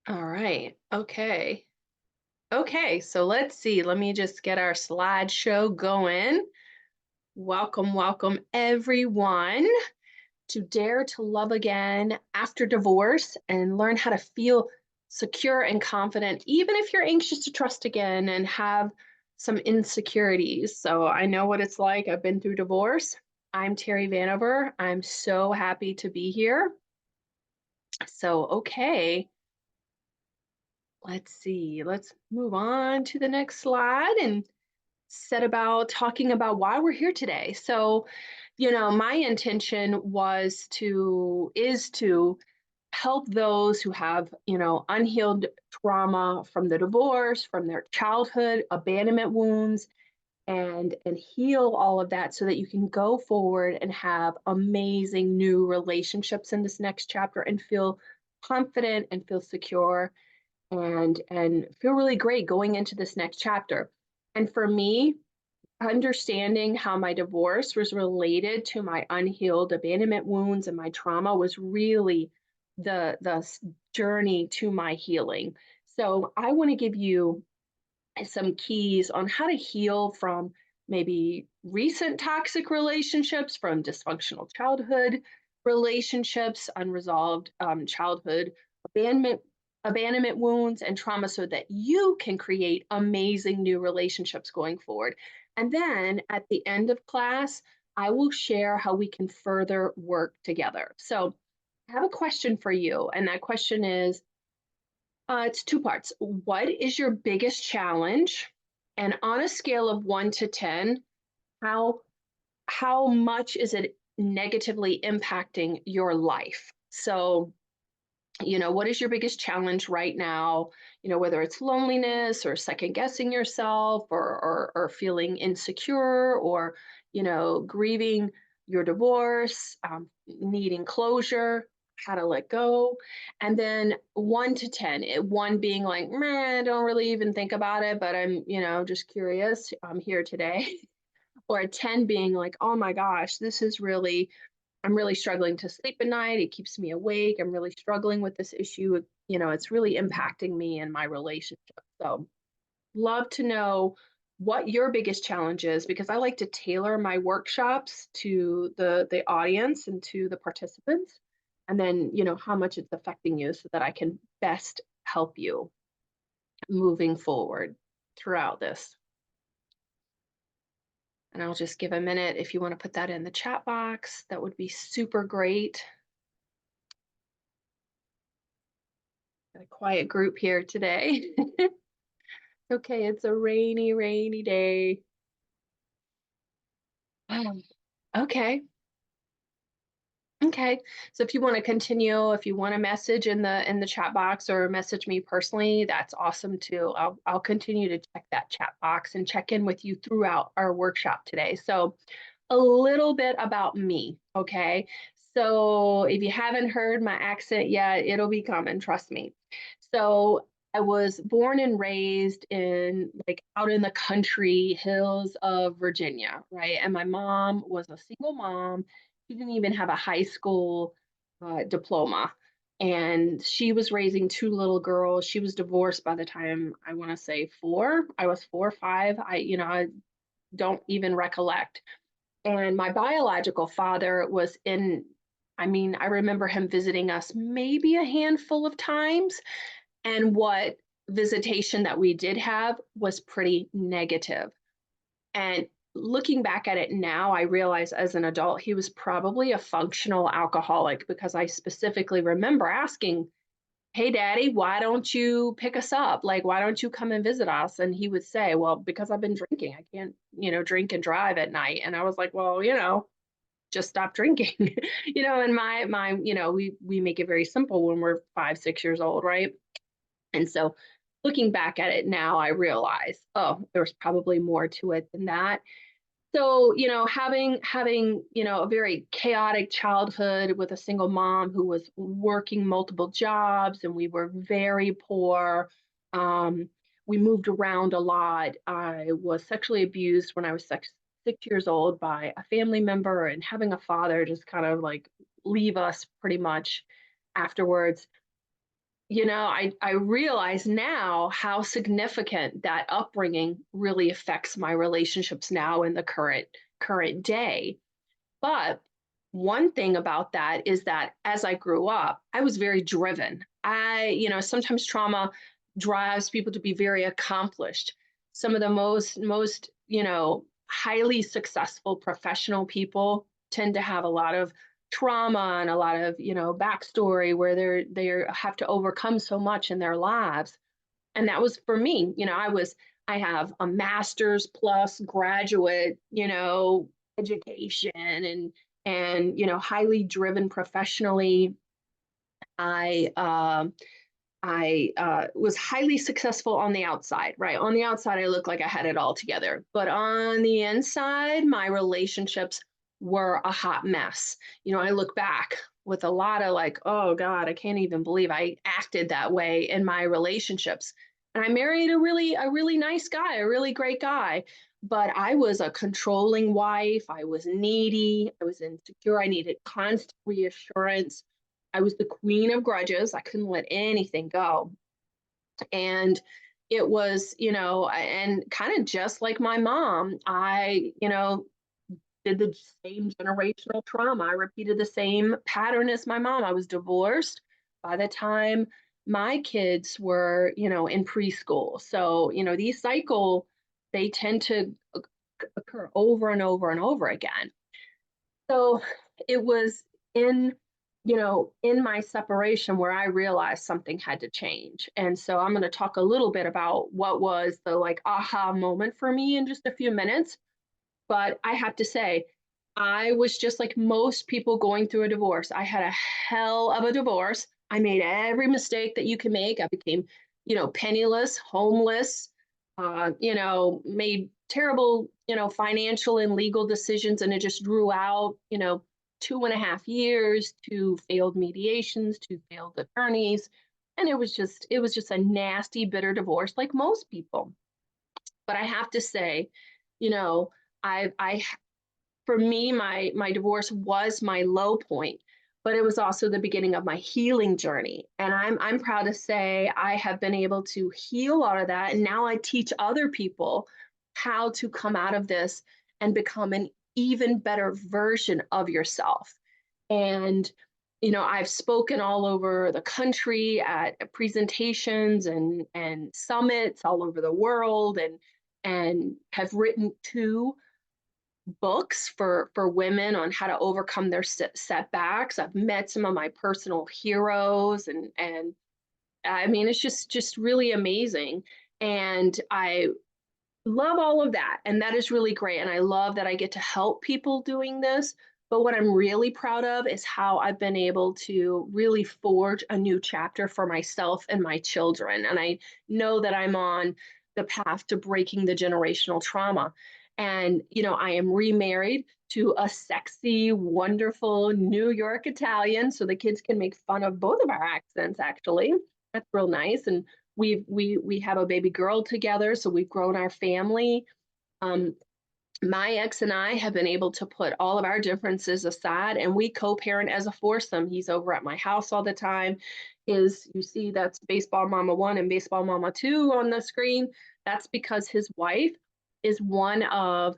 All right. Okay. Okay. So let's see. Let me just get our slideshow going. Welcome, welcome, everyone, to Dare to Love Again After Divorce and learn how to feel secure and confident, even if you're anxious to trust again and have some insecurities. So I know what it's like. I've been through divorce. I'm Terry Vanover. I'm so happy to be here. Okay. Let's see. Let's move on to the next slide and set about talking about why we're here today. My intention is to help those who have, unhealed trauma from the divorce, from their childhood, abandonment wounds, and heal all of that so that you can go forward and have amazing new relationships in this next chapter and feel confident and feel secure and feel really great going into this next chapter. And for me, understanding how my divorce was related to my unhealed abandonment wounds and my trauma was really the journey to my healing. So I want to give you some keys on how to heal from maybe recent toxic relationships, from dysfunctional childhood relationships, unresolved childhood abandonment abandonment wounds and trauma so that you can create amazing new relationships going forward. And then at the end of class, I will share how we can further work together. So I have a question for you, and that question is it's two parts. What is your biggest challenge? And on a scale of 1 to 10, how how much is it negatively impacting your life? What is your biggest challenge right now? Whether it's loneliness or second guessing yourself or feeling insecure or, grieving your divorce, needing closure, how to let go. And then 1 to 10, one being like, man, I don't really even think about it, but I'm, just curious. I'm here today. Or a 10 being like, oh my gosh, I'm really struggling to sleep at night. It keeps me awake. I'm really struggling with this issue. It's really impacting me and my relationship. So, love to know what your biggest challenge is because I like to tailor my workshops to the audience and to the participants, and then how much it's affecting you so that I can best help you moving forward throughout this. And I'll just give a minute if you want to put that in the chat box. That would be super great. Got a quiet group here today. Okay, it's a rainy, rainy day. Okay. Okay. So if you want to continue, if you want to message in the chat box or message me personally, that's awesome too. I'll continue to check that chat box and check in with you throughout our workshop today. So a little bit about me, okay? So if you haven't heard my accent yet, it'll be coming, trust me. So I was born and raised in like out in the country hills of Virginia, right? And my mom was a single mom. She didn't even have a high school diploma. And she was raising two little girls. She was divorced by the time I want to say four. I was 4 or 5. I don't even recollect. And my biological father was I mean, I remember him visiting us maybe a handful of times. And what visitation that we did have was pretty negative. And looking back at it now, I realize as an adult, he was probably a functional alcoholic because I specifically remember asking, hey, daddy, why don't you pick us up? Like, why don't you come and visit us? And he would say, well, because I've been drinking. I can't, drink and drive at night. And I was like, well, just stop drinking. And my we make it very simple when we're 5 6 years old, right? And so looking back at it now, I realize, oh, there was probably more to it than that. So, having, a very chaotic childhood with a single mom who was working multiple jobs and we were very poor. Um, we moved around a lot. I was sexually abused when I was 6 years old by a family member, and having a father just kind of like leave us pretty much afterwards. I realize now how significant that upbringing really affects my relationships now in the current day. But one thing about that is that as I grew up, I was very driven. Sometimes trauma drives people to be very accomplished. Some of the most highly successful professional people tend to have a lot of trauma and a lot of, backstory where they have to overcome so much in their lives. And that was for me. I have a master's plus graduate, education, and highly driven professionally. I was highly successful on the outside, right? On the outside, I looked like I had it all together. But on the inside, my relationships were a hot mess. I look back with a lot of like, oh God, I can't even believe I acted that way in my relationships. And I married a really nice guy, a really great guy. But I was a controlling wife. I was needy. I was insecure. I needed constant reassurance. I was the queen of grudges. I couldn't let anything go. And it was, and kind of just like my mom, I did the same generational trauma. I repeated the same pattern as my mom. I was divorced by the time my kids were, in preschool. So, these they tend to occur over and over and over again. So it was in, in my separation where I realized something had to change. And so I'm going to talk a little bit about what was the like aha moment for me in just a few minutes. But I have to say, I was just like most people going through a divorce. I had a hell of a divorce. I made every mistake that you can make. I became, penniless, homeless, made terrible, financial and legal decisions. And it just drew out, 2.5 years, to failed mediations, to failed attorneys. And it was just a nasty, bitter divorce, like most people. But I have to say, you know, I for me, my divorce was my low point, but it was also the beginning of my healing journey. And I'm proud to say I have been able to heal out of that. And now I teach other people how to come out of this and become an even better version of yourself. And I've spoken all over the country at presentations and summits all over the world, and have written books for women on how to overcome their setbacks. I've met some of my personal heroes, and I mean it's just really amazing. And I love all of that. And that is really great. And I love that I get to help people doing this. But what I'm really proud of is how I've been able to really forge a new chapter for myself and my children. And I know that I'm on the path to breaking the generational trauma. And, I am remarried to a sexy, wonderful New York Italian. So the kids can make fun of both of our accents, actually. That's real nice. And we have a baby girl together, so we've grown our family. Um, my ex and I have been able to put all of our differences aside, and we co-parent as a foursome. He's over at my house all the time. You see that's Baseball Mama 1 and Baseball Mama 2 on the screen. That's because his wife is one of,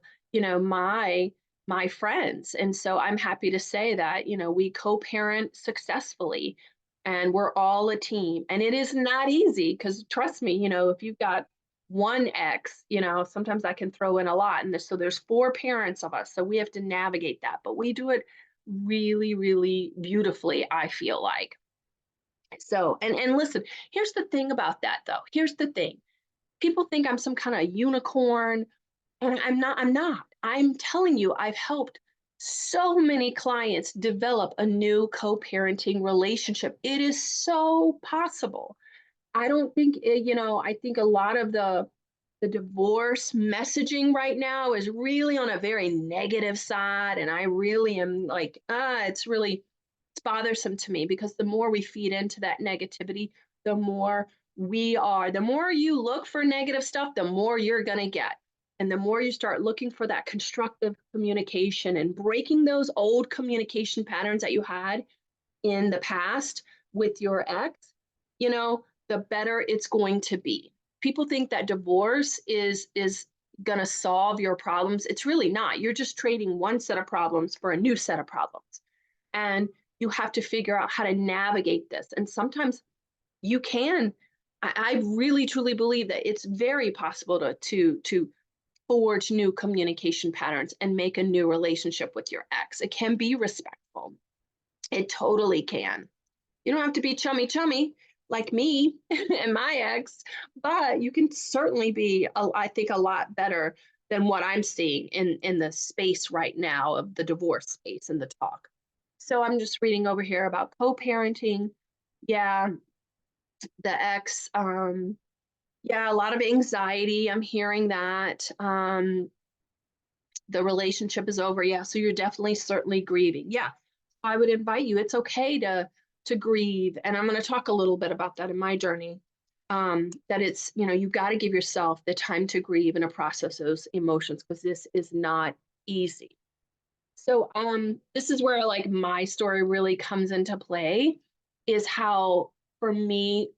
my friends. And so I'm happy to say that, we co-parent successfully, and we're all a team. And it is not easy because trust me, if you've got one ex, sometimes I can throw in a lot. And so there's four parents of us. So we have to navigate that. But we do it really, really beautifully, I feel like. So, and listen, here's the thing about that though. Here's the thing. People think I'm some kind of unicorn, and I'm not. I'm telling you, I've helped so many clients develop a new co-parenting relationship. It is so possible. I don't think I think a lot of the divorce messaging right now is really on a very negative side, and I really am like, it's bothersome to me, because the more we feed into that negativity, the more the more you look for negative stuff, the more you're going to get. And the more you start looking for that constructive communication and breaking those old communication patterns that you had in the past with your ex, the better it's going to be. People think that divorce is going to solve your problems. It's really not. You're just trading one set of problems for a new set of problems. And you have to figure out how to navigate this. And sometimes you can. I really truly believe that it's very possible to forge new communication patterns and make a new relationship with your ex. It can be respectful. It totally can. You don't have to be chummy chummy like me and my ex, but you can certainly be, I think, a lot better than what I'm seeing in the space right now of the divorce space and the talk. So I'm just reading over here about co-parenting. Yeah, the ex. Yeah, a lot of anxiety. I'm hearing that. The relationship is over. Yeah, so you're definitely certainly grieving. Yeah, I would invite you. It's okay to grieve, and I'm going to talk a little bit about that in my journey. That it's you got to give yourself the time to grieve and to process those emotions because this is not easy. So this is where like my story really comes into play, is how for me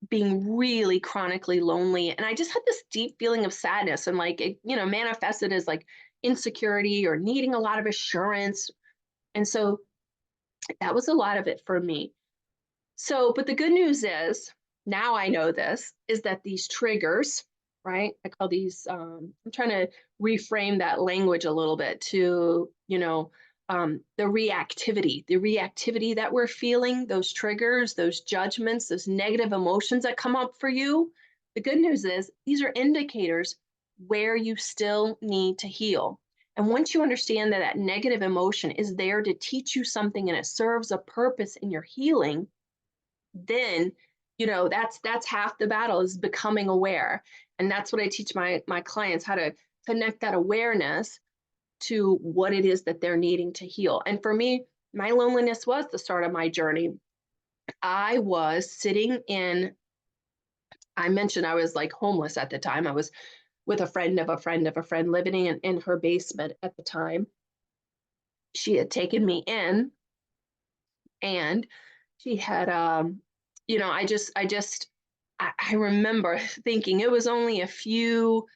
being really chronically lonely, and I just had this deep feeling of sadness, and like it manifested as like insecurity or needing a lot of assurance. And so that was a lot of it for me. So, but the good news is, now I know this, is that these triggers, right? I call these, I'm trying to reframe that language a little bit to, the reactivity that we're feeling, those triggers, those judgments, those negative emotions that come up for you. The good news is, these are indicators where you still need to heal. And once you understand that that negative emotion is there to teach you something and it serves a purpose in your healing, then that's half the battle, is becoming aware. And that's what I teach my clients, how to connect that awareness to what it is that they're needing to heal. And for me, my loneliness was the start of my journey. I was sitting in, I mentioned I was like homeless at the time. I was with a friend of a friend of a friend living in her basement at the time. She had taken me in, and she had I remember thinking it was only a few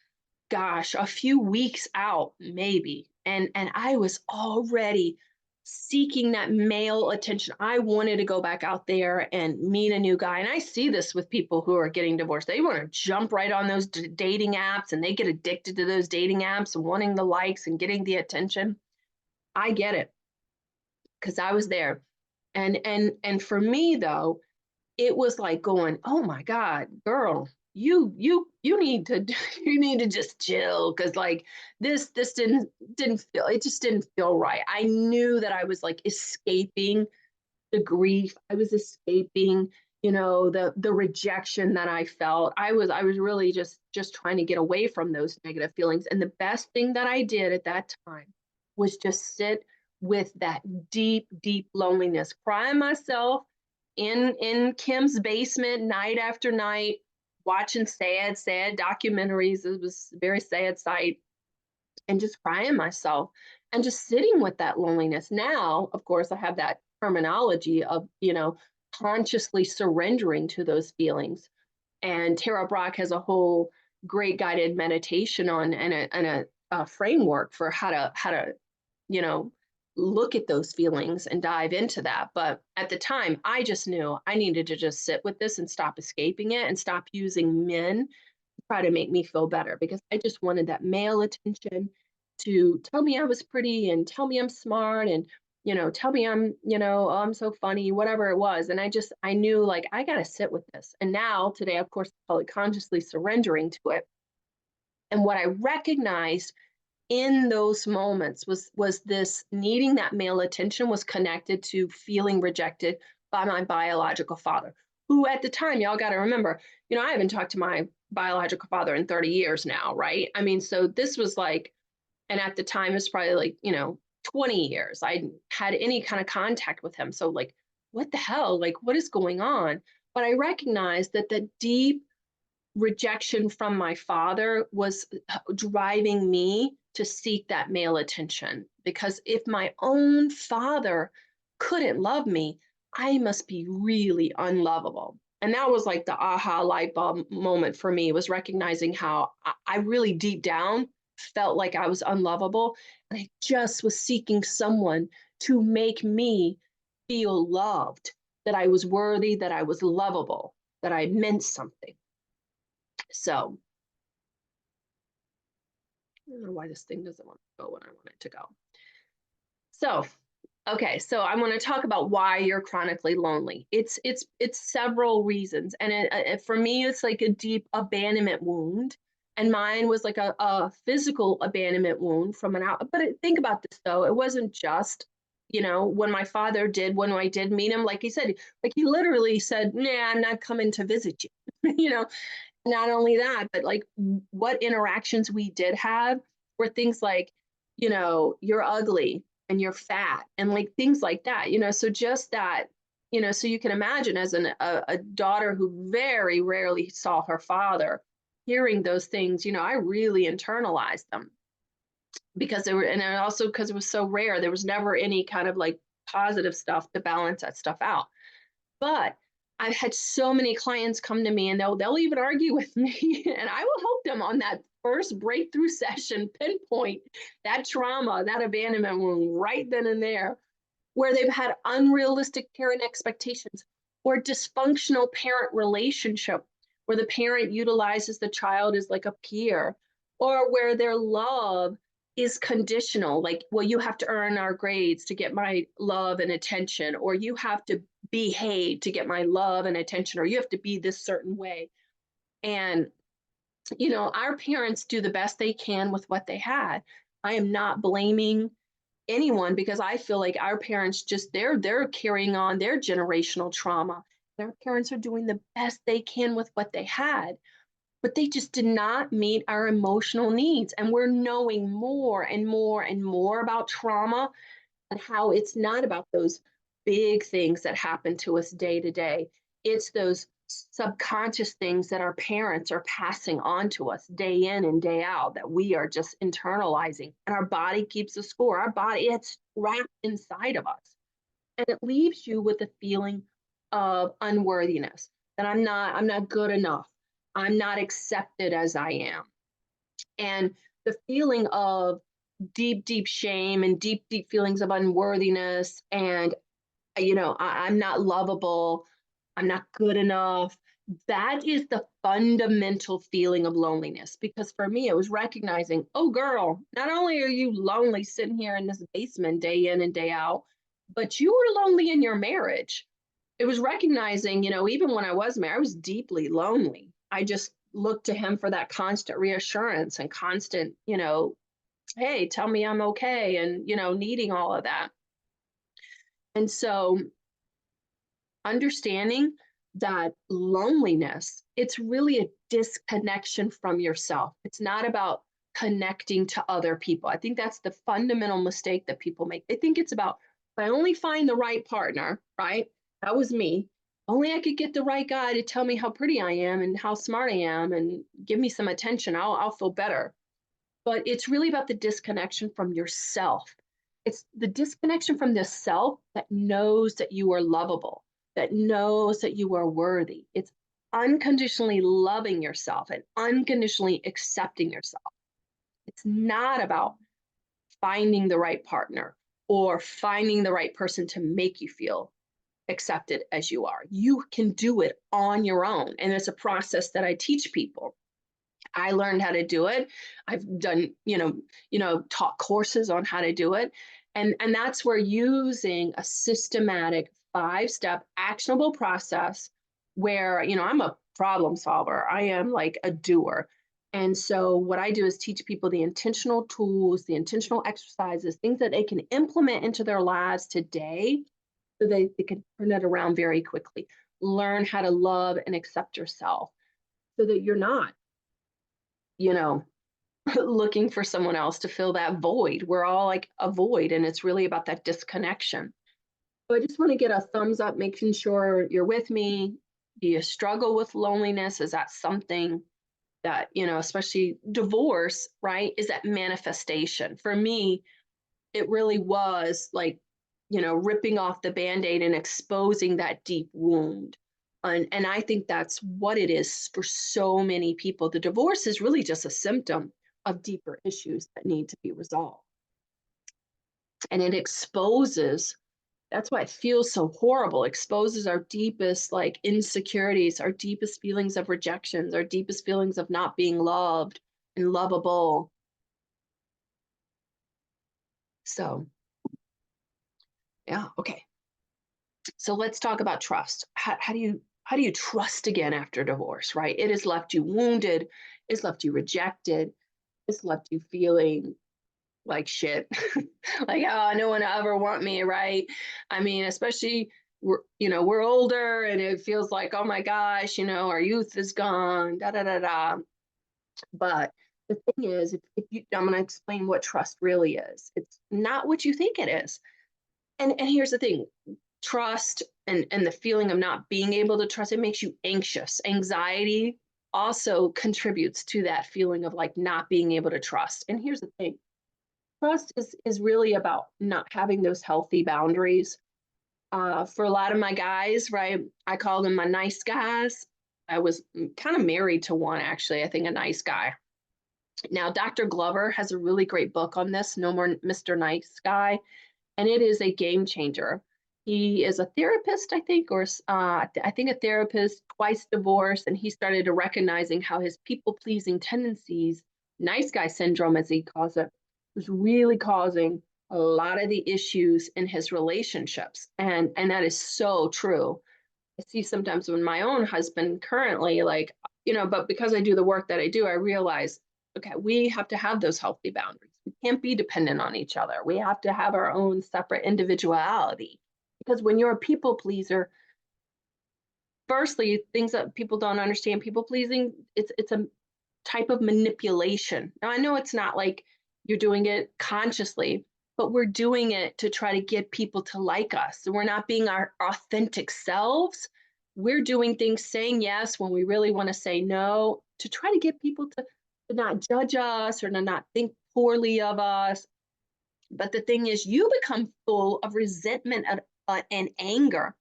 weeks out maybe, and I was already seeking that male attention. I wanted to go back out there and meet a new guy. And I see this with people who are getting divorced. They want to jump right on those dating apps, and they get addicted to those dating apps and wanting the likes and getting the attention. I get it, because I was there. And for me though, it was like going, oh my God, girl, you need to you need to just chill, because like this didn't feel, it just didn't feel right. I knew that I was like escaping the grief. I was escaping, the rejection that I felt. I was really just trying to get away from those negative feelings. And the best thing that I did at that time was just sit with that deep, deep loneliness, cry myself in Kim's basement night after night, watching sad documentaries. It was a very sad sight, and just crying myself and just sitting with that loneliness. Now, of course, I have that terminology of, consciously surrendering to those feelings. And Tara Brach has a whole great guided meditation on, and a framework for how to, you know, look at those feelings and dive into that. But at the time, I just knew I needed to just sit with this and stop escaping it and stop using men try to make me feel better, because I just wanted that male attention to tell me I was pretty and tell me I'm smart and tell me I'm, oh, I'm so funny, whatever it was. And I knew like I got to sit with this. And now today, of course, I call it consciously surrendering to it. And what I recognized in those moments was this needing that male attention was connected to feeling rejected by my biological father, who at the time, y'all got to remember, I haven't talked to my biological father in 30 years now, right? I mean, so this was like, and at the time it's probably like 20 years I had any kind of contact with him. So like, what the hell, like what is going on? But I recognized that the deep rejection from my father was driving me to seek that male attention, because if my own father couldn't love me, I must be really unlovable. And that was like the aha light bulb moment for me, was recognizing how I really deep down felt like I was unlovable. And I just was seeking someone to make me feel loved, that I was worthy, that I was lovable, that I meant something. So I don't know why this thing doesn't want to go when I want it to go. So, okay, so I want to talk about why you're chronically lonely. It's several reasons, and for me, it's like a deep abandonment wound, and mine was like a physical abandonment wound from an out. But think about this though, it wasn't just, when my father did when I did meet him, like he said, like he literally said, "Nah, I'm not coming to visit you," you know, not only that, but like what interactions we did have were things like, you're ugly and you're fat and like things like that, so just that, so you can imagine as a daughter who very rarely saw her father, hearing those things, I really internalized them because they were, and also because it was so rare, there was never any kind of like positive stuff to balance that stuff out. But I've had so many clients come to me and they'll even argue with me and I will help them on that first breakthrough session, pinpoint that trauma, that abandonment wound right then and there, where they've had unrealistic parent expectations or dysfunctional parent relationship where the parent utilizes the child as like a peer, or where their love is conditional, like, well, you have to earn our grades to get my love and attention, or you have to behave to get my love and attention, or you have to be this certain way. And our parents do the best they can with what they had. I am not blaming anyone because I feel like our parents just they're carrying on their generational trauma. Their parents are doing the best they can with what they had, but they just did not meet our emotional needs. And we're knowing more and more and more about trauma and how it's not about those big things that happen to us day to day. It's those subconscious things that our parents are passing on to us day in and day out that we are just internalizing. And our body keeps a score. Our body, it's wrapped inside of us. And it leaves you with a feeling of unworthiness, that I'm not good enough. I'm not accepted as I am. And the feeling of deep, deep shame and deep, deep feelings of unworthiness and, I'm not lovable, I'm not good enough. That is the fundamental feeling of loneliness. Because for me, it was recognizing, oh, girl, not only are you lonely sitting here in this basement day in and day out, but you were lonely in your marriage. It was recognizing, even when I was married, I was deeply lonely. I just looked to him for that constant reassurance and constant, hey, tell me I'm okay, and, needing all of that. And so understanding that loneliness, it's really a disconnection from yourself. It's not about connecting to other people. I think that's the fundamental mistake that people make. They think it's about, if I only find the right partner, right? That was me. Only I could get the right guy to tell me how pretty I am and how smart I am and give me some attention, I'll feel better. But it's really about the disconnection from yourself. It's the disconnection from the self that knows that you are lovable, that knows that you are worthy. It's unconditionally loving yourself and unconditionally accepting yourself. It's not about finding the right partner or finding the right person to make you feel accepted as you are. You can do it on your own. And it's a process that I teach people. I learned how to do it. I've done, taught courses on how to do it. And that's where using a systematic 5-step actionable process where, I'm a problem solver. I am like a doer. And so what I do is teach people the intentional tools, the intentional exercises, things that they can implement into their lives today so they can turn it around very quickly. Learn how to love and accept yourself so that you're not, you know, looking for someone else to fill that void. We're all like a void, and it's really about that disconnection. So I just want to get a thumbs up, making sure you're with me. Do you struggle with loneliness? Is that something that, especially divorce, right? Is that manifestation? For me, it really was like, ripping off the band-aid and exposing that deep wound. And I think that's what it is for so many people. The divorce is really just a symptom of deeper issues that need to be resolved. And it exposes, that's why it feels so horrible, exposes our deepest like insecurities, our deepest feelings of rejections, our deepest feelings of not being loved and lovable. So, yeah, okay. So let's talk about trust. How do you trust again after divorce, right? It has left you wounded, it's left you rejected, it's left you feeling like shit. Like, oh, no one ever want me, right? I mean, especially we're older and it feels like, oh my gosh, our youth is gone, da da da da. But the thing is, if you, I'm going to explain what trust really is. It's not what you think it is. And here's the thing, trust and the feeling of not being able to trust, it makes you anxious. Anxiety also contributes to that feeling of like not being able to trust. And here's the thing, trust is really about not having those healthy boundaries. For a lot of my guys, right, I call them my nice guys. I was kind of married to one, actually, I think a nice guy. Now, Dr. Glover has a really great book on this, No More Mr. Nice Guy, and it is a game changer. He is a therapist, I think, or I think a therapist, twice divorced, and he started to recognizing how his people pleasing tendencies, nice guy syndrome, as he calls it, was really causing a lot of the issues in his relationships. And that is so true. I see sometimes when my own husband currently, like, but because I do the work that I do, I realize, okay, we have to have those healthy boundaries. We can't be dependent on each other. We have to have our own separate individuality. Because when you're a people pleaser, firstly, things that people don't understand, people pleasing, it's a type of manipulation. Now, I know it's not like you're doing it consciously, but we're doing it to try to get people to like us. So we're not being our authentic selves. We're doing things, saying yes when we really want to say no, to try to get people to not judge us or to not think poorly of us. But the thing is, you become full of resentment and anger,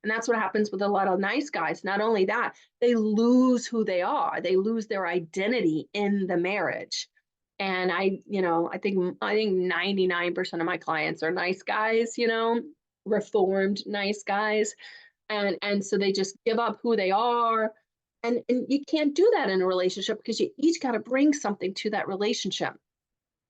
and that's what happens with a lot of nice guys. Not only that, they lose who they are. They lose their identity in the marriage. And I think 99% of my clients are nice guys, reformed nice guys. And so they just give up who they are. And you can't do that in a relationship because you each got to bring something to that relationship.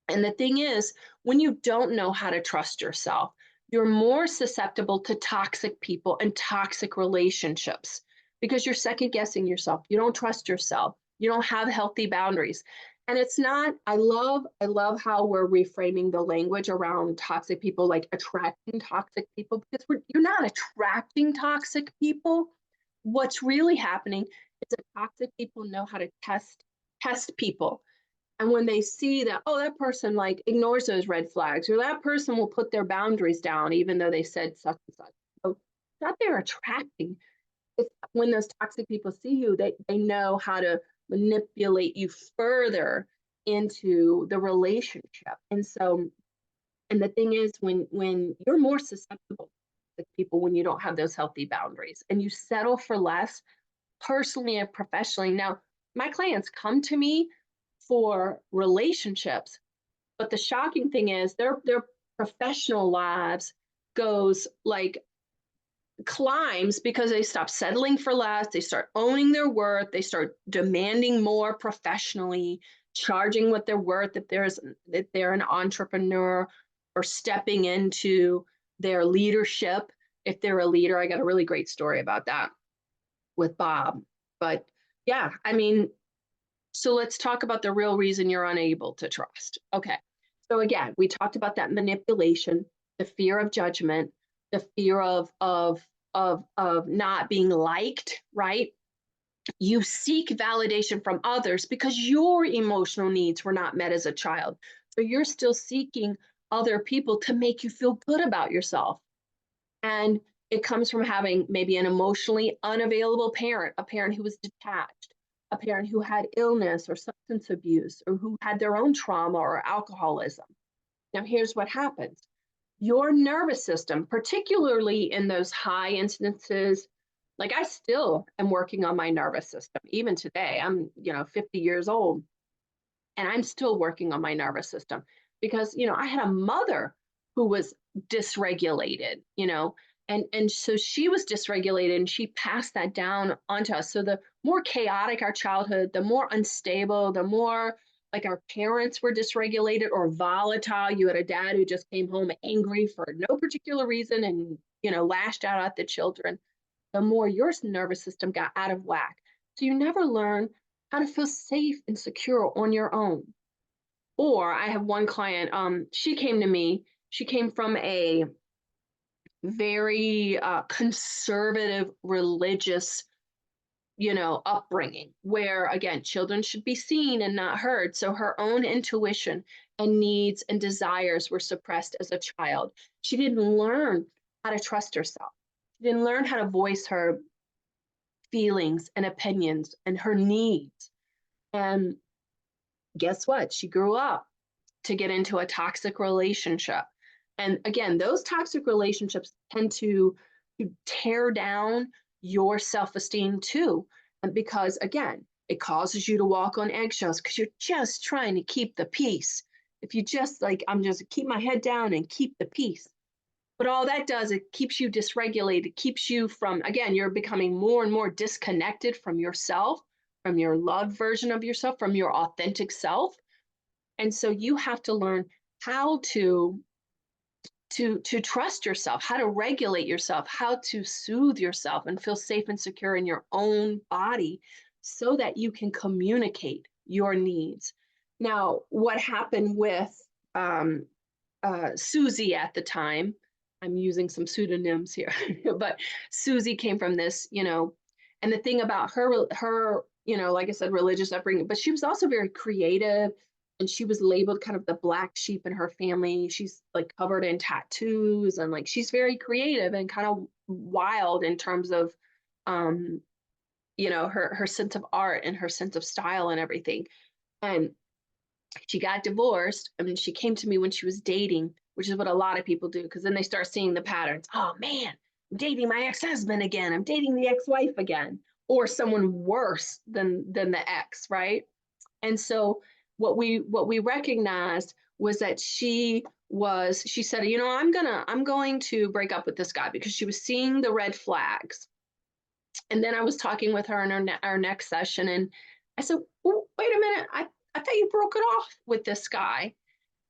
And the thing is, when you don't know how to trust yourself, you're more susceptible to toxic people and toxic relationships because you're second guessing yourself. You don't trust yourself. You don't have healthy boundaries. And it's not, I love how we're reframing the language around toxic people, like attracting toxic people, because you're not attracting toxic people. What's really happening is that toxic people know how to test people, and when they see that, oh, that person like ignores those red flags, or that person will put their boundaries down, even though they said such and such. So that they're attracting. It's when those toxic people see you, they know how to manipulate you further into the relationship. And the thing is, when you're more susceptible to people when you don't have those healthy boundaries and you settle for less personally and professionally. Now, my clients come to me for relationships, but the shocking thing is their professional lives goes like climbs because they stop settling for less, they start owning their worth, they start demanding more professionally, charging what they're worth if they're an entrepreneur, or stepping into their leadership if they're a leader. I got a really great story about that with Bob. But yeah, I mean, so let's talk about the real reason you're unable to trust. Okay. So again, we talked about that manipulation, the fear of judgment, the fear of not being liked, right? You seek validation from others because your emotional needs were not met as a child. So you're still seeking other people to make you feel good about yourself. And it comes from having maybe an emotionally unavailable parent, a parent who was detached, a parent who had illness or substance abuse, or who had their own trauma or alcoholism. Now, here's what happens, your nervous system, particularly in those high incidences Like I still am working on my nervous system. Even today, I'm, 50 years old and I'm still working on my nervous system because, I had a mother who was dysregulated, and so she was dysregulated and she passed that down onto us. So the more chaotic our childhood, the more unstable, the more like our parents were dysregulated or volatile. You had a dad who just came home angry for no particular reason and, lashed out at the children, the more your nervous system got out of whack. So you never learn how to feel safe and secure on your own. Or I have one client, she came to me, she came from a very conservative religious, upbringing where again, children should be seen and not heard. So her own intuition and needs and desires were suppressed as a child. She didn't learn how to trust herself. She didn't learn how to voice her feelings and opinions and her needs. And guess what? She grew up to get into a toxic relationship. And again, those toxic relationships tend to tear down your self esteem too. And because again, it causes you to walk on eggshells because you're just trying to keep the peace. If you just like, I'm just keep my head down and keep the peace. But all that does, it keeps you dysregulated. It keeps you from, again, you're becoming more and more disconnected from yourself, from your loved version of yourself, from your authentic self. And so you have to learn how to trust yourself, how to regulate yourself, how to soothe yourself and feel safe and secure in your own body so that you can communicate your needs. Now, what happened with um, Susie at the time, I'm using some pseudonyms here, but Susie came from this, and the thing about her, like I said, religious upbringing, but she was also very creative and she was labeled kind of the black sheep in her family. She's like covered in tattoos and like she's very creative and kind of wild in terms of, um, her sense of art and her sense of style and everything. And she got divorced. I mean, she came to me when she was dating, which is what a lot of people do, because then they start seeing the patterns. Oh man, I'm dating my ex-husband again. I'm dating the ex-wife again, or someone worse than the ex, right? And so what we recognized was that she said, I'm going to break up with this guy because she was seeing the red flags. And then I was talking with her in our next session, and I said, well, wait a minute, I thought you broke it off with this guy.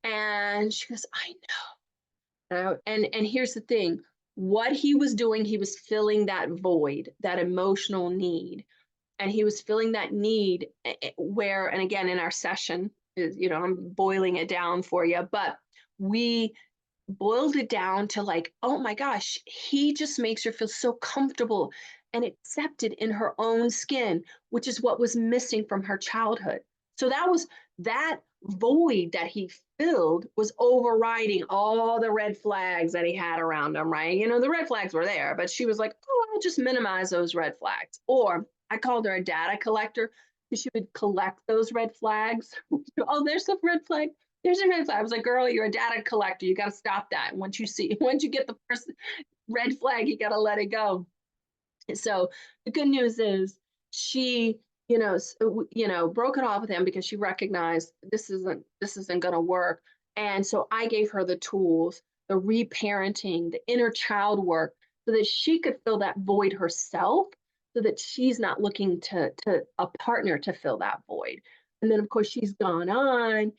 And she goes, I know. And here's the thing, what he was doing, he was filling that void, that emotional need. And he was filling that need where, and again, in our session, is, I'm boiling it down for you, but we boiled it down to like, oh my gosh, he just makes her feel so comfortable and accepted in her own skin, which is what was missing from her childhood. So that void that he filled was overriding all the red flags that he had around him, right? The red flags were there, but she was like, oh, I'll just minimize those red flags. Or I called her a data collector because she would collect those red flags. Oh, there's a red flag. There's a red flag. I was like, girl, you're a data collector. You got to stop that. Once you get the first red flag, you got to let it go. So the good news is she, broke it off with him because she recognized this isn't going to work. And so I gave her the tools, the reparenting, the inner child work, so that she could fill that void herself, so that she's not looking to a partner to fill that void. And then of course she's gone on.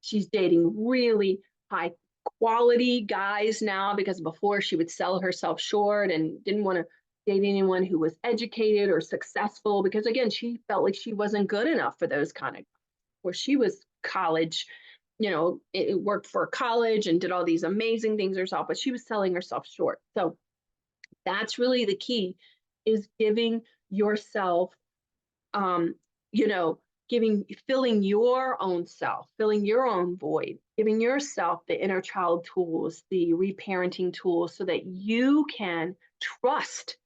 She's dating really high quality guys now because before she would sell herself short and didn't want to date anyone who was educated or successful because again she felt like she wasn't good enough for those kind of where she was college, it worked for college and did all these amazing things herself, but she was selling herself short. So that's really the key, is giving yourself, um, you know, filling your own self, filling your own void, giving yourself the inner child tools, the reparenting tools, so that you can trust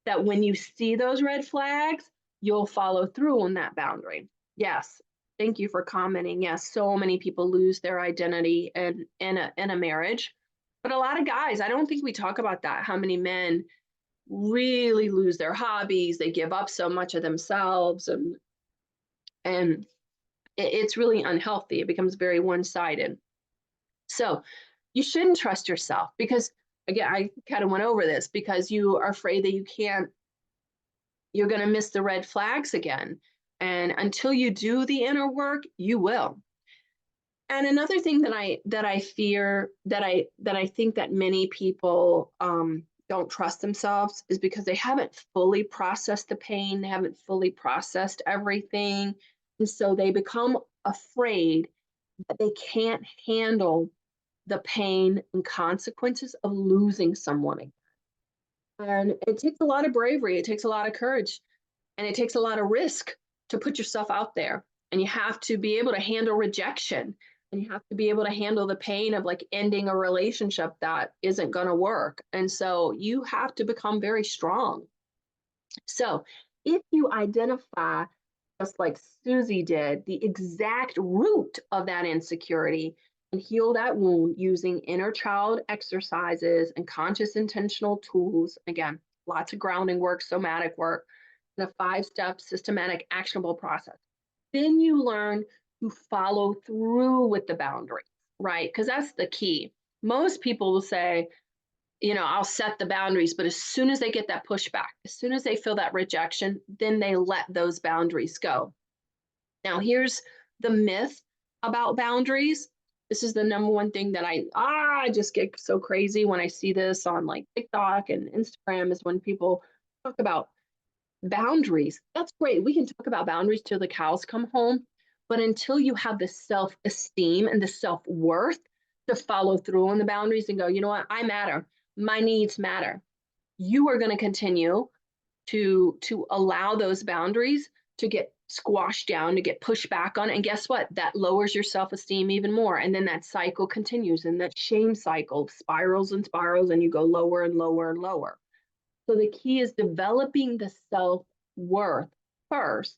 that when you see those red flags, you'll follow through on that boundary. Yes. Thank you for commenting. Yes, so many people lose their identity in a marriage. But a lot of guys, I don't think we talk about that. How many men really lose their hobbies. They give up so much of themselves, and it's really unhealthy. It becomes very one-sided. So you shouldn't trust yourself because, again, I kind of went over this, because you are afraid that you're going to miss the red flags again. And until you do the inner work, you will. And another thing that I fear, that I think that many people don't trust themselves, is because they haven't fully processed the pain, they haven't fully processed everything, and so they become afraid that they can't handle the pain and consequences of losing someone. And it takes a lot of bravery, it takes a lot of courage, and it takes a lot of risk to put yourself out there. And you have to be able to handle rejection, and you have to be able to handle the pain of like ending a relationship that isn't going to work. And so you have to become very strong. So if you identify, just like Susie did, the exact root of that insecurity, and heal that wound using inner child exercises and conscious intentional tools, again, lots of grounding work, somatic work, and a 5-step systematic actionable process, then you learn to follow through with the boundaries, right? Because that's the key. Most people will say, I'll set the boundaries, but as soon as they get that pushback, as soon as they feel that rejection, then they let those boundaries go. Now, here's the myth about boundaries. This is the number one thing that I just get so crazy when I see this on like TikTok and Instagram, is when people talk about boundaries. That's great. We can talk about boundaries till the cows come home. But until you have the self esteem and the self worth to follow through on the boundaries and go, you know what, I matter. My needs matter. You are going to continue to allow those boundaries to get squashed down, to get pushed back on. And guess what? That lowers your self esteem even more. And then that cycle continues, and that shame cycle spirals and spirals, and you go lower and lower and lower. So the key is developing the self worth first,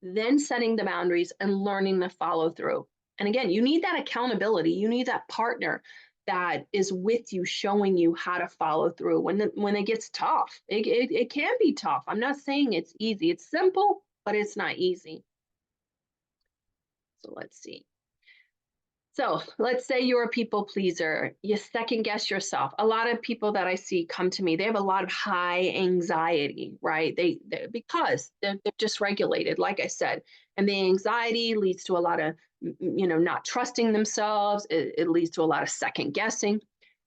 then setting the boundaries and learning to follow through. And again, you need that accountability. You need that partner that is with you, showing you how to follow through when it gets tough. It can be tough. I'm not saying it's easy. It's simple, but it's not easy. So let's see. So let's say you're a people pleaser, you second guess yourself. A lot of people that I see come to me, they have a lot of high anxiety, right? Because they're dysregulated, like I said, and the anxiety leads to a lot of, not trusting themselves. It leads to a lot of second guessing.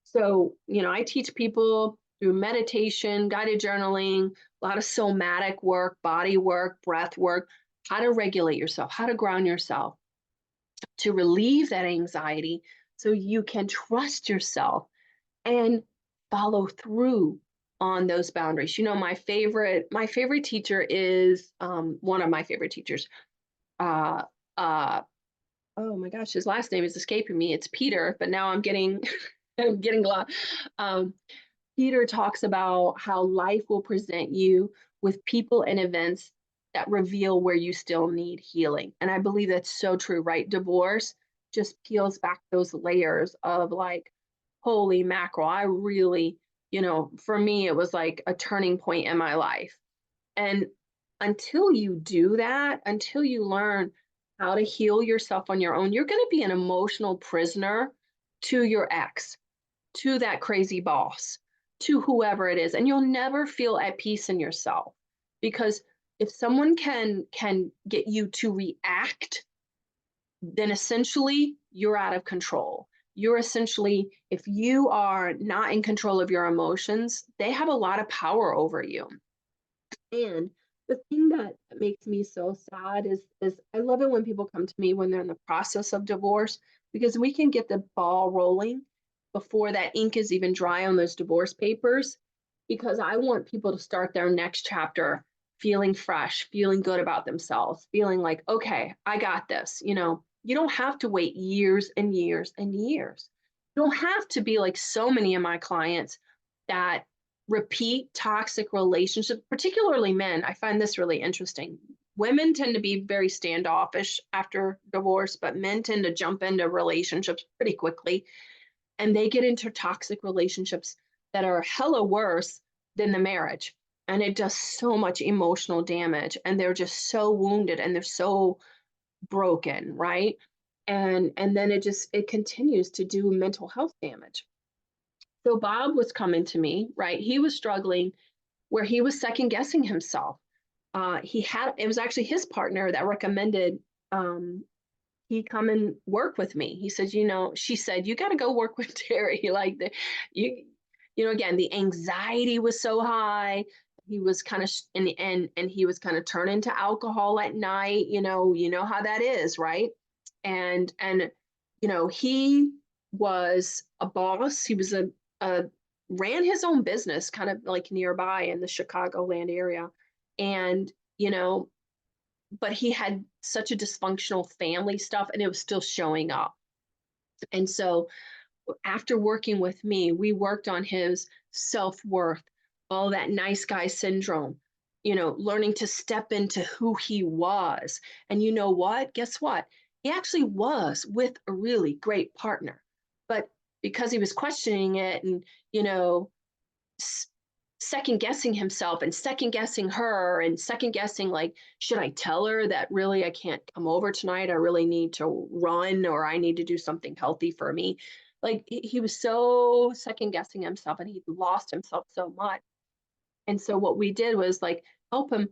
So, I teach people through meditation, guided journaling, a lot of somatic work, body work, breath work, how to regulate yourself, how to ground yourself, to relieve that anxiety so you can trust yourself and follow through on those boundaries. My favorite teacher is one of my favorite teachers. Uh, uh, oh my gosh, his last name is escaping me. It's Peter, but now I'm getting I'm getting a lot. Um, Peter talks about how life will present you with people and events that reveal where you still need healing. And I believe that's so true, right? Divorce just peels back those layers of like, holy mackerel, I really, for me, it was like a turning point in my life. And until you do that, until you learn how to heal yourself on your own, you're going to be an emotional prisoner to your ex, to that crazy boss, to whoever it is, and you'll never feel at peace in yourself. Because if someone can get you to react, then essentially you're out of control. You're essentially, if you are not in control of your emotions, they have a lot of power over you. And the thing that makes me so sad is I love it when people come to me when they're in the process of divorce, because we can get the ball rolling before that ink is even dry on those divorce papers, because I want people to start their next chapter feeling fresh, feeling good about themselves, feeling like, okay, I got this. You don't have to wait years and years and years. You don't have to be like so many of my clients that repeat toxic relationships, particularly men. I find this really interesting. Women tend to be very standoffish after divorce, but men tend to jump into relationships pretty quickly, and they get into toxic relationships that are hella worse than the marriage. And it does so much emotional damage, and they're just so wounded and they're so broken, right? And then it continues to do mental health damage. So Bob was coming to me, right? He was struggling where he was second guessing himself. It was actually his partner that recommended he come and work with me. He said, she said, you got to go work with Terry. Like you, again, the anxiety was so high. He was kind of in the end, and he was kind of turning to alcohol at night. You know how that is, right? And he was a boss. He was a ran his own business, kind of like nearby in the Chicagoland area, and you know but he had such a dysfunctional family stuff and it was still showing up. And so after working with me, we worked on his self-worth, all that nice guy syndrome, learning to step into who he was. And you know what? Guess what? He actually was with a really great partner. But because he was questioning it and, you know, second guessing himself and second guessing her and second guessing, like, should I tell her that really I can't come over tonight, I really need to run, or I need to do something healthy for me. Like he was so second guessing himself and he lost himself so much. And so what we did was like help him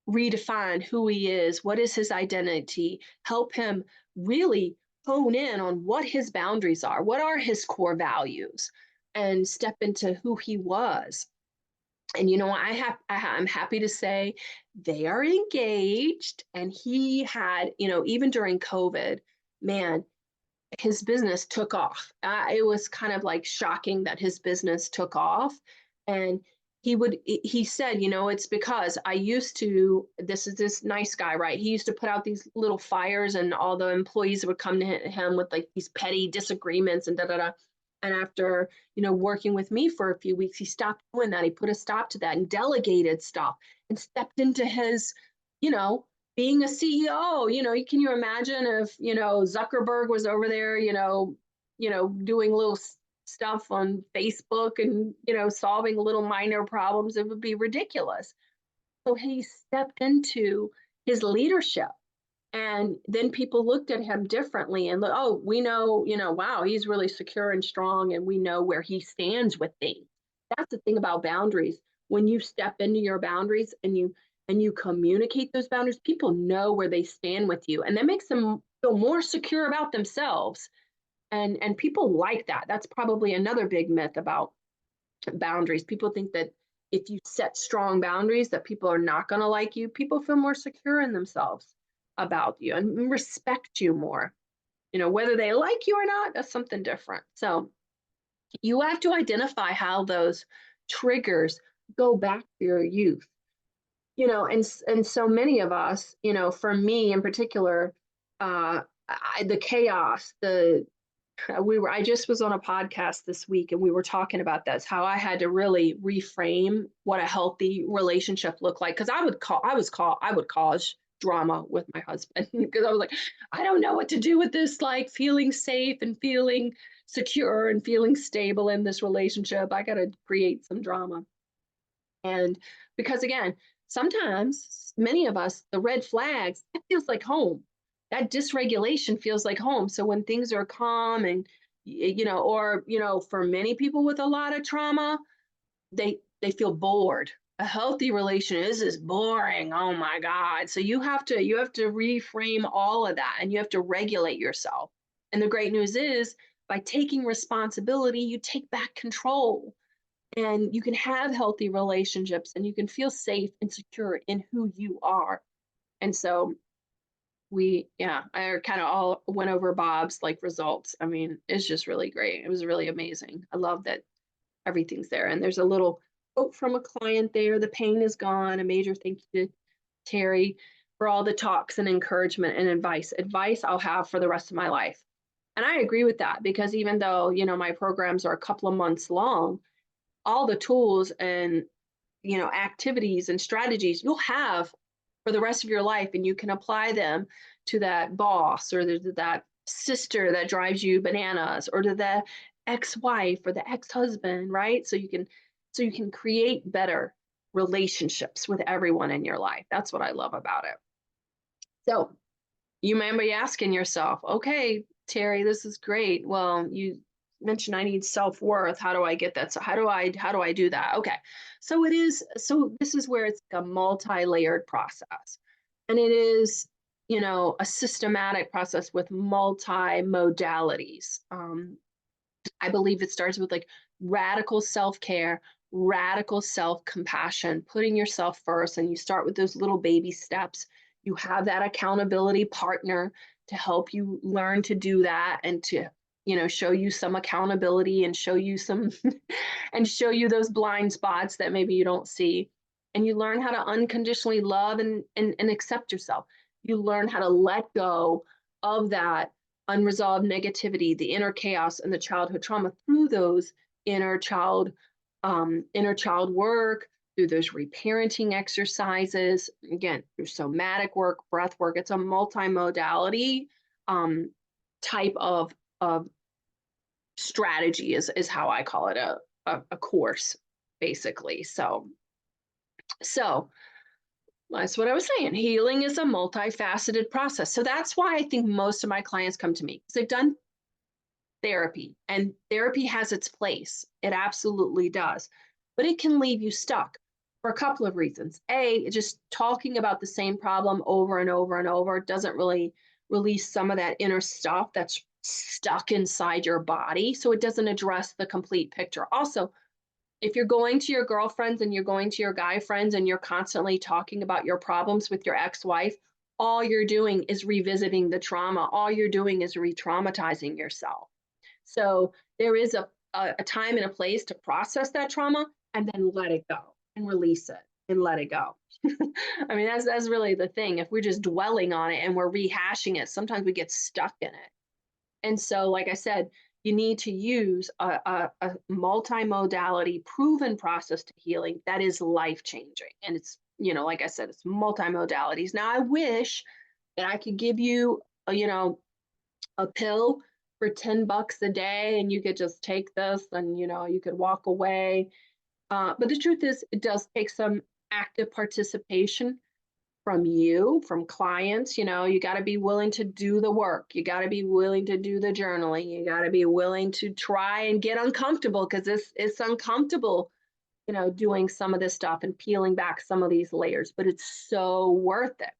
redefine who he is, what is his identity, help him really hone in on what his boundaries are, what are his core values, and step into who he was. And I'm happy to say they are engaged. And he had, even during COVID, man, his business took off. It was kind of like shocking that his business took off. And he said, it's because I used to, this is this nice guy, right? He used to put out these little fires and all the employees would come to him with like these petty disagreements and da da da. And after, working with me for a few weeks, he stopped doing that. He put a stop to that and delegated stuff and stepped into his, you know, being a CEO. Can you imagine if, Zuckerberg was over there, doing little stuff on Facebook and, solving little minor problems? It would be ridiculous. So he stepped into his leadership. And then people looked at him differently and oh, we know, wow, he's really secure and strong, and we know where he stands with things. That's the thing about boundaries. When you step into your boundaries and you communicate those boundaries, people know where they stand with you, and that makes them feel more secure about themselves. And people like that. That's probably another big myth about boundaries. People think that if you set strong boundaries that people are not going to like you. People feel more secure in themselves about you and respect you more. Whether they like you or not, that's something different. So you have to identify how those triggers go back to your youth. And so many of us, for me in particular, the chaos, I just was on a podcast this week and we were talking about this, how I had to really reframe what a healthy relationship looked like. Cause I would cause drama with my husband because I was like, I don't know what to do with this, like feeling safe and feeling secure and feeling stable in this relationship. I got to create some drama. And because again, sometimes many of us, the red flags, it feels like home. That dysregulation feels like home. So when things are calm and or for many people with a lot of trauma, they feel bored. A healthy relation is boring. Oh my God. So you have to reframe all of that and you have to regulate yourself. And the great news is by taking responsibility, you take back control and you can have healthy relationships and you can feel safe and secure in who you are. And so I kind of all went over Bob's like results. I mean, it's just really great. It was really amazing. I love that everything's there. And there's a little quote from a client there. The pain is gone. A major thank you to Terry for all the talks and encouragement and advice. Advice I'll have for the rest of my life. And I agree with that because even though, my programs are a couple of months long, all the tools and activities and strategies you'll have for the rest of your life, and you can apply them to that boss or to that sister that drives you bananas or to the ex-wife or the ex-husband, right? So you can so you can create better relationships with everyone in your life. That's what I love about it. So you might be asking yourself, okay, Terry, this is great. Well, you mentioned I need self-worth. How do I get that? So how do I do that? Okay. So this is where it's like a multi-layered process. And it is, a systematic process with multi-modalities. I believe it starts with like radical self care, radical self compassion, putting yourself first. And you start with those little baby steps. You have that accountability partner to help you learn to do that and to, show you some accountability and show you some and show you those blind spots that maybe you don't see. And you learn how to unconditionally love and accept yourself. You learn how to let go of that unresolved negativity, the inner chaos, and the childhood trauma through those inner child, inner child work, through those reparenting exercises, again, through somatic work, breath work. It's a multimodality um, type of strategy is how I call it a course, basically. So that's what I was saying. Healing is a multifaceted process. So that's why I think most of my clients come to me because they've done therapy, and therapy has its place. It absolutely does. But it can leave you stuck for a couple of reasons. A, just talking about the same problem over and over and over doesn't really release some of that inner stuff that's stuck inside your body. So it doesn't address the complete picture. Also, if you're going to your girlfriends and you're going to your guy friends and you're constantly talking about your problems with your ex-wife, all you're doing is revisiting the trauma. All you're doing is re-traumatizing yourself. So there is a time and a place to process that trauma and then let it go and release it and let it go. I mean, that's really the thing. If we're just dwelling on it and we're rehashing it, sometimes we get stuck in it. And so, like I said, you need to use a multimodality proven process to healing that is life changing. And it's, like I said, it's multimodalities. Now, I wish that I could give you, a pill for $10 a day and you could just take this and, you could walk away. But the truth is, it does take some active participation from you, from clients. You got to be willing to do the work. You got to be willing to do the journaling. You got to be willing to try and get uncomfortable because it's uncomfortable, doing some of this stuff and peeling back some of these layers, but it's so worth it.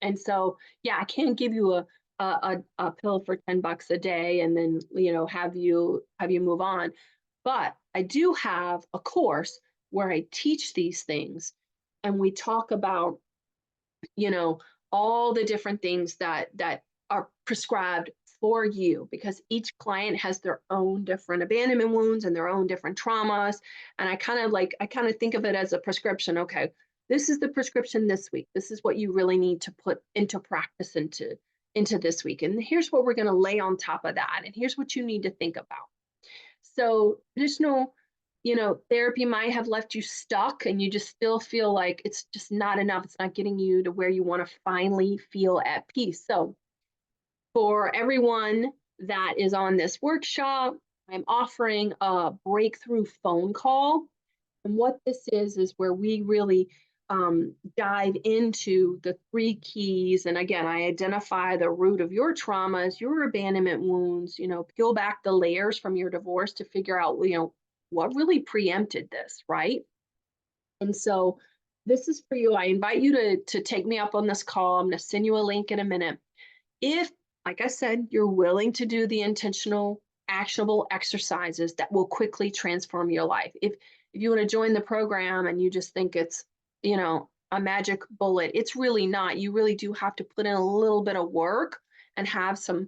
And so, yeah, I can't give you a pill for $10 a day and then, have you move on. But I do have a course where I teach these things and we talk about, you know, all the different things that are prescribed for you because each client has their own different abandonment wounds and their own different traumas. And I kind of think of it as a prescription. Okay, this is the prescription this week. This is what you really need to put into practice into this week. And here's what we're going to lay on top of that. And here's what you need to think about. So traditional, therapy might have left you stuck and you just still feel like it's just not enough. It's not getting you to where you want to finally feel at peace. So for everyone that is on this workshop, I'm offering a breakthrough phone call. And what this is where we really dive into the three keys. And again, I identify the root of your traumas, your abandonment wounds, peel back the layers from your divorce to figure out, what really preempted this, right? And so this is for you. I invite you to take me up on this call. I'm going to send you a link in a minute. If, like I said, you're willing to do the intentional, actionable exercises that will quickly transform your life. If you want to join the program and you just think it's, a magic bullet, it's really not. You really do have to put in a little bit of work and have some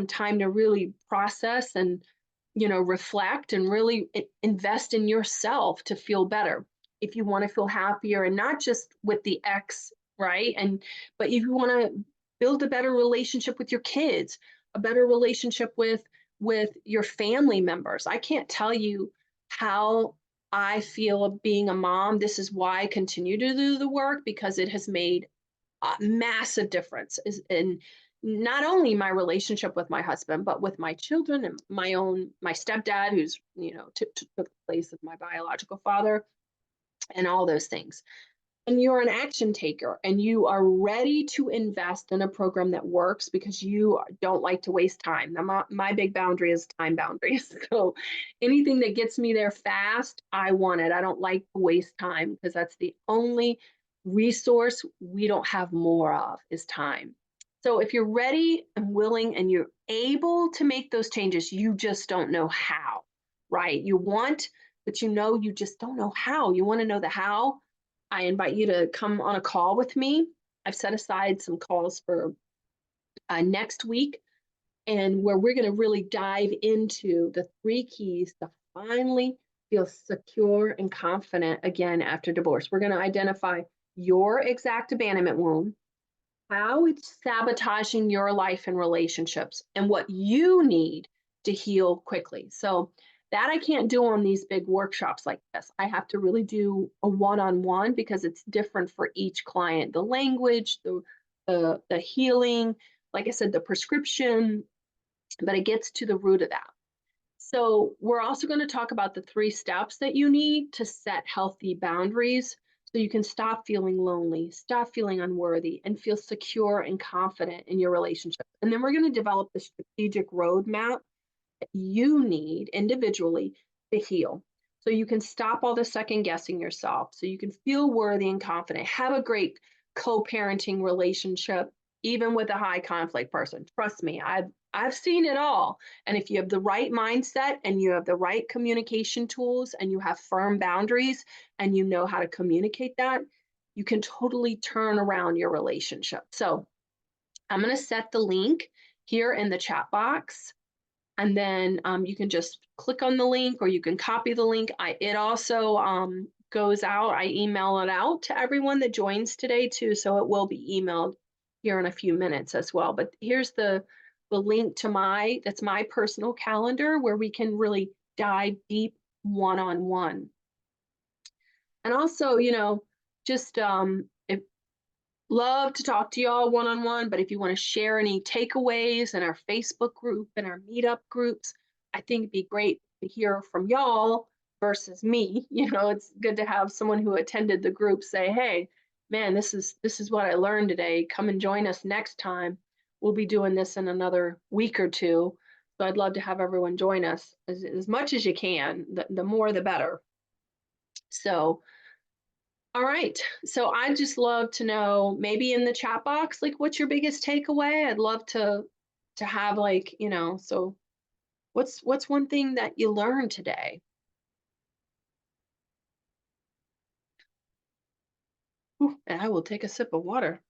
time to really process and, reflect and really invest in yourself to feel better. If you want to feel happier and not just with the ex, right? But if you want to build a better relationship with your kids, a better relationship with your family members. I can't tell you how I feel being a mom. This is why I continue to do the work because it has made a massive difference in not only my relationship with my husband, but with my children and my stepdad, who's, took the place of my biological father, and all those things. And you're an action taker and you are ready to invest in a program that works because you don't like to waste time. Now, my big boundary is time boundaries. So anything that gets me there fast, I want it. I don't like to waste time because that's the only resource we don't have more of is time. So if you're ready and willing and you're able to make those changes, you just don't know how, right? You want, but you just don't know how. You want to know the how. I invite you to come on a call with me. I've set aside some calls for next week, and where we're going to really dive into the three keys to finally feel secure and confident again after divorce. We're going to identify your exact abandonment wound, how it's sabotaging your life and relationships, and what you need to heal quickly. So that I can't do on these big workshops like this. I have to really do a one-on-one because it's different for each client. The language, the healing, like I said, the prescription, but it gets to the root of that. So we're also going to talk about the 3 steps that you need to set healthy boundaries so you can stop feeling lonely, stop feeling unworthy, and feel secure and confident in your relationship. And then we're going to develop the strategic roadmap that you need individually to heal. So you can stop all the second guessing yourself, so you can feel worthy and confident, have a great co-parenting relationship, even with a high conflict person. Trust me, I've seen it all. And if you have the right mindset and you have the right communication tools and you have firm boundaries and you know how to communicate that, you can totally turn around your relationship. So I'm going to set the link here in the chat box. And then you can just click on the link or you can copy the link. It also goes out. I email it out to everyone that joins today too. So it will be emailed here in a few minutes as well. But here's the link to that's my personal calendar where we can really dive deep one-on-one. And also, just if love to talk to y'all one-on-one, but if you want to share any takeaways in our Facebook group and our meetup groups, I think it'd be great to hear from y'all versus me. It's good to have someone who attended the group say, hey, man, this is what I learned today. Come and join us next time. We'll be doing this in another week or two. So I'd love to have everyone join us as much as you can. The more, the better. So all right. So I'd just love to know, maybe in the chat box, like what's your biggest takeaway? I'd love to have so what's one thing that you learned today? Ooh, and I will take a sip of water.